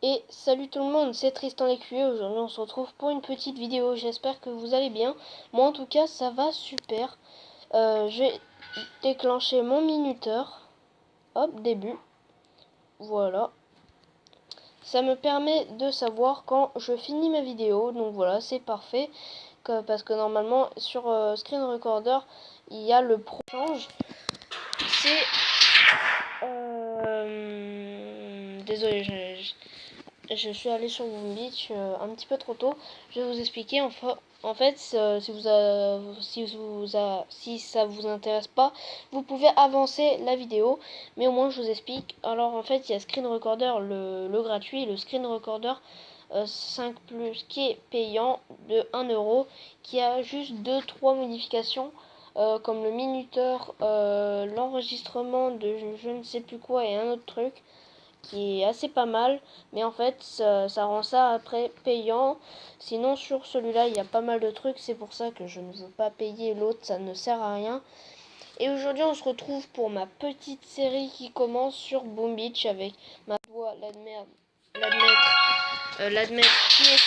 Et salut tout le monde, c'est Tristan Lécuyer. Aujourd'hui on se retrouve pour une petite vidéo. J'espère que vous allez bien. Moi en tout cas ça va super. Je vais déclencher mon minuteur. Hop, début. Voilà. Ça me permet de savoir quand je finis ma vidéo. Donc voilà, c'est parfait. Parce que normalement sur Screen Recorder, il y a le pro change. C'est... Désolé, je suis allée sur Boom Beach un petit peu trop tôt. Je vais vous expliquer. En fait, si ça vous intéresse pas, vous pouvez avancer la vidéo. Mais au moins, je vous explique. Alors, en fait, il y a Screen Recorder, le gratuit, et le Screen Recorder 5 plus qui est payant de 1€, qui a juste 2-3 modifications. Comme le minuteur, l'enregistrement de je ne sais plus quoi et un autre truc qui est assez pas mal, mais en fait ça rend ça après payant. Sinon sur celui-là il y a pas mal de trucs, c'est pour ça que je ne veux pas payer l'autre, ça ne sert à rien. Et aujourd'hui on se retrouve pour ma petite série qui commence sur Boom Beach avec ma voix l'admettre qui est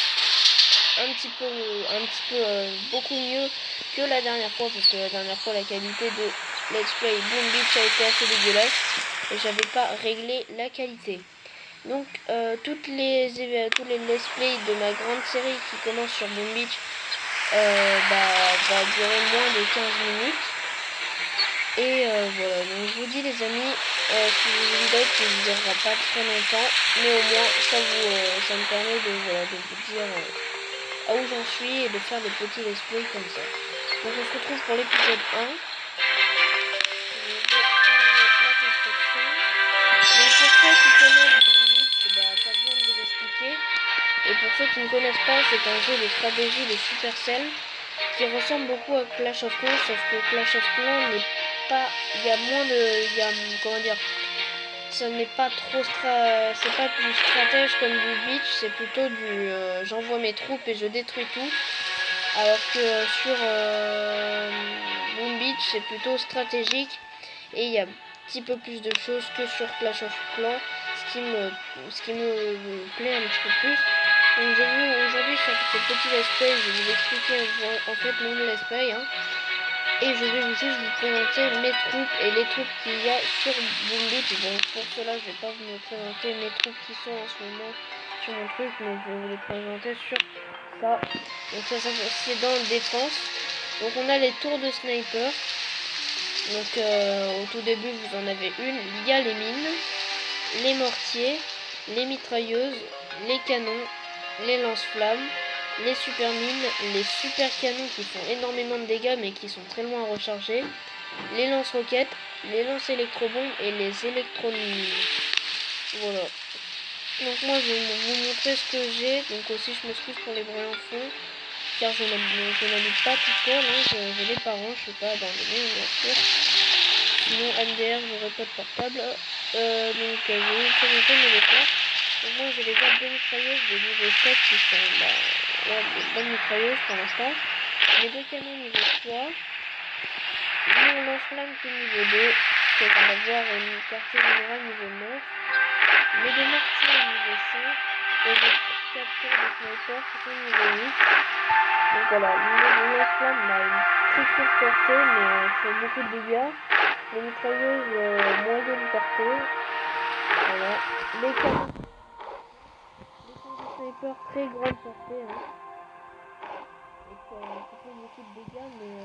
un petit peu beaucoup mieux que la dernière fois, parce que la dernière fois la qualité de Let's Play Boom Beach a été assez dégueulasse et j'avais pas réglé la qualité. Donc tous les let's play de ma grande série qui commence sur Boom Beach va durer moins de 15 minutes. Et voilà, donc je vous dis les amis, si vous voulez d'autres, ça ne durera pas très longtemps, mais au moins ça me permet de vous dire à où j'en suis et de faire des petits let's play comme ça. Donc on se retrouve pour l'épisode 1. Donc pour ceux qui connaissent Boom Beach, pas besoin de vous expliquer. Et pour ceux qui ne connaissent pas, c'est un jeu de stratégie de Supercell qui ressemble beaucoup à Clash of Clans, sauf que Clash of Clans n'est pas... Il y a moins de... comment dire, ça n'est pas trop... c'est pas du stratège comme du Beach, c'est plutôt du... j'envoie mes troupes et je détruis tout. Alors que sur Boom Beach, c'est plutôt stratégique et il y a petit peu plus de choses que sur Clash of Clans, ce qui me plaît un petit peu plus. Donc aujourd'hui sur ce petit let's play, je vais vous expliquer en fait mon let's play, et je vais juste vous présenter mes troupes et les troupes qu'il y a sur Boom Beach. Bon, pour cela je vais pas vous présenter mes troupes qui sont en ce moment sur mon truc, mais je vais vous les présenter sur ça. Donc ça c'est dans défense. Donc on a les tours de sniper. Donc au tout début vous en avez une. Il y a les mines, les mortiers, les mitrailleuses, les canons, les lance-flammes, les super mines, les super canons qui font énormément de dégâts mais qui sont très loin à recharger, les lance-roquettes, les lance-électrobombes et les électromines. Voilà. Donc moi je vais vous montrer ce que j'ai. Donc aussi je m'excuse pour les bruits en fond, car je n'habite pas tout seul, j'ai des parents, je suis pas abandonné bien sûr. Sinon MDR j'aurais pas de portable. Donc je vais vous présenter mes défenses. Donc moi j'ai déjà deux mitrailleuses de niveau 7 qui sont des bonnes mitrailleuses pour l'instant. Mes deux canons niveau 3. Mon lance-flamme qui est niveau 2, qui va avoir une quartier générale niveau 9. Mes deux mortiers niveau 5 et les 4 tours de sniper qui sont niveau 8. Donc voilà, mon lance-flamme a une très courte portée mais fait beaucoup de dégâts. Les mitrailleuses moyenne portée. Voilà. Les canons de sniper très grande portée. Et qui font beaucoup de dégâts mais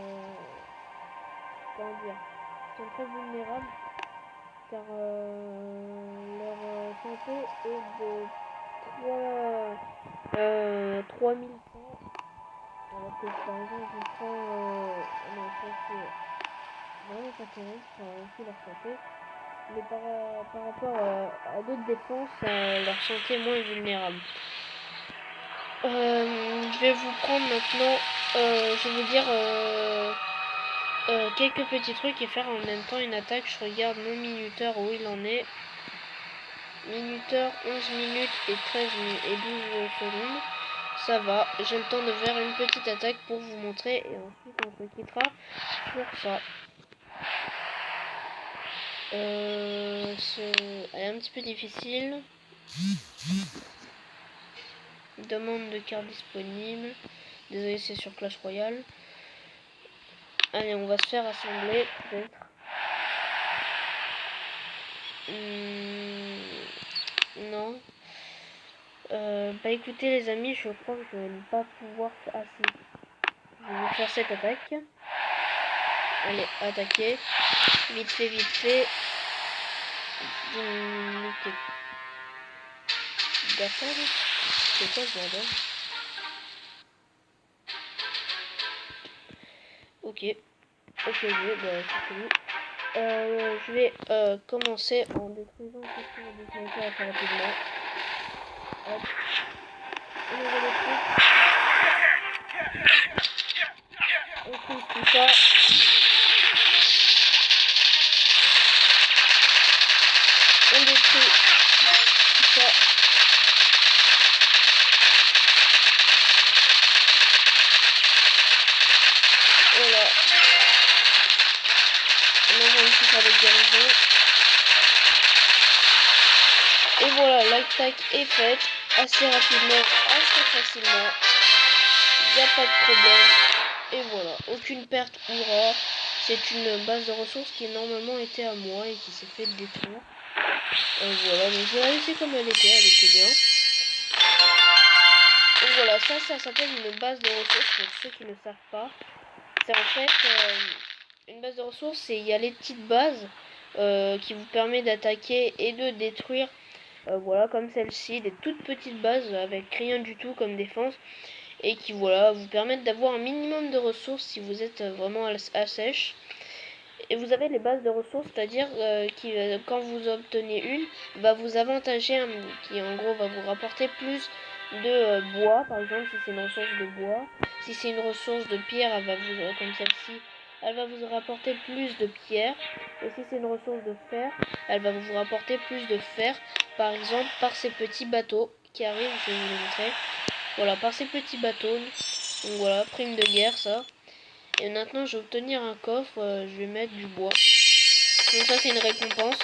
comment dire, ils sont très vulnérables car leur santé est de 3100, alors que par exemple je prends non, ça c'est vraiment pas terrible, ça aussi leur santé, mais par rapport à d'autres défenses, leur santé est moins vulnérable. Je vais vous prendre maintenant, je vais vous dire quelques petits trucs et faire en même temps une attaque. Je regarde mon minuteur où il en est. Minuteur 11 minutes et 13 minutes et 12 secondes. Ça va, j'ai le temps de faire une petite attaque pour vous montrer et ensuite on se quittera sur ça. Elle est un petit peu difficile. Demande de carte disponible. Désolé, c'est sur Clash Royale. Allez, on va se faire assembler peut-être. Non. Bah écoutez les amis, je crois que je vais ne pas pouvoir assez. Je vais faire cette attaque. Allez, attaquer. Vite fait, vite fait. C'est quoi ce bordel? Ok. Ok, bah c'est fini. Je vais commencer en détruisant tout ce que je assez rapidement. Hop. On trouve tout ça. On détruit tout ça. Voilà. On envoie ici sur les guérisons. Et voilà, l'attaque est faite assez rapidement, assez facilement. Il n'y a pas de problème. Et voilà, aucune perte, hurrah. C'est une base de ressources qui normalement était à moi et qui s'est fait détruire. Voilà, donc je vais la laisser comme elle était bien. Donc voilà, ça s'appelle une base de ressources pour ceux qui ne savent pas. C'est en fait une base de ressources, et il y a les petites bases qui vous permet d'attaquer et de détruire. Voilà, comme celle-ci, des toutes petites bases avec rien du tout comme défense. Et qui voilà vous permettent d'avoir un minimum de ressources si vous êtes vraiment à sèche. Et vous avez les bases de ressources, c'est-à-dire qui quand vous obtenez une, va vous avantager, qui en gros va vous rapporter plus de bois, par exemple si c'est une ressource de bois. Si c'est une ressource de pierre, elle va vous, comme celle-ci, elle va vous rapporter plus de pierre. Et si c'est une ressource de fer, elle va vous rapporter plus de fer, par exemple par ces petits bateaux qui arrivent, je vais vous les montrer. Voilà, par ces petits bateaux. Donc voilà, prime de guerre ça. Et maintenant je vais obtenir un coffre, je vais mettre du bois. Donc ça c'est une récompense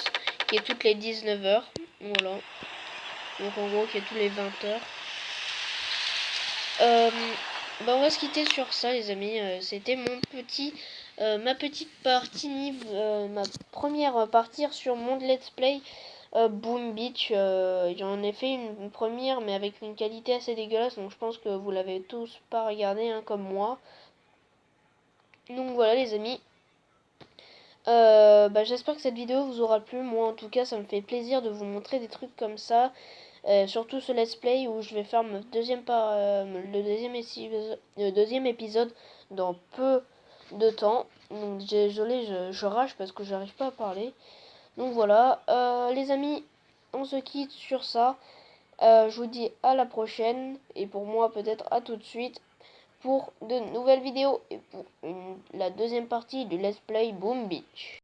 qui est toutes les 19 heures. Voilà. Donc en gros qui est tous les 20 heures. Bah on va se quitter sur ça les amis. C'était mon petit ma petite partie ma première partie sur mon let's play Boom Beach. J'en ai fait une première mais avec une qualité assez dégueulasse, donc je pense que vous l'avez tous pas regardé hein, comme moi. Donc voilà les amis. Bah, j'espère que cette vidéo vous aura plu. Moi en tout cas ça me fait plaisir de vous montrer des trucs comme ça. Surtout ce let's play où je vais faire le deuxième épisode dans peu de temps. Donc désolé, je rage parce que j'arrive pas à parler. Donc voilà, les amis, on se quitte sur ça. Je vous dis à la prochaine, et pour moi peut-être à tout de suite pour de nouvelles vidéos et pour la deuxième partie du let's play Boom Beach.